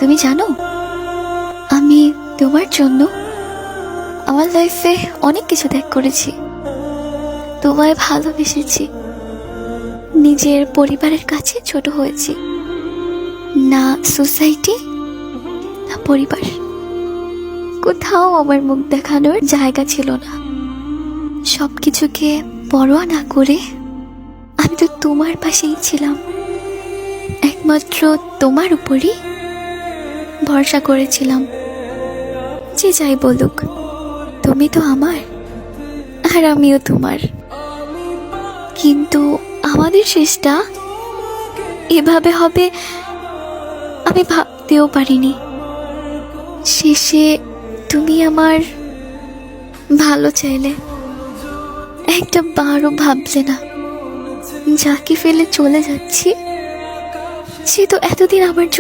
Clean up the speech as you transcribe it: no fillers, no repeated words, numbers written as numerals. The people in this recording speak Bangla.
তুমি জানো, আমি তোমার জন্য আমার লাইফে অনেক কিছু ত্যাগ করেছি। তোমায় ভালোবেসেছি, নিজের পরিবারের কাছে ছোট হয়েছি। না সোসাইটি, না পরিবার, কোথাও আমার মুখ দেখানোর জায়গা ছিল না। সবকিছুকে পরোয়া না করে আমি তো তোমার পাশেই ছিলাম। একমাত্র তোমার উপরই ভরসা করেছিলাম। যে যাই বলুক, তুমি তো আমার আর আমিও তোমার। কিন্তু আমাদের শেষটা এভাবে হবে আমি ভাবতেও পারিনি। শেষে তুমি আমার ভালো চাইলে, একটা বারও ভাবলে না যাকে ফেলে চলে যাচ্ছি সে তো এতদিন আমার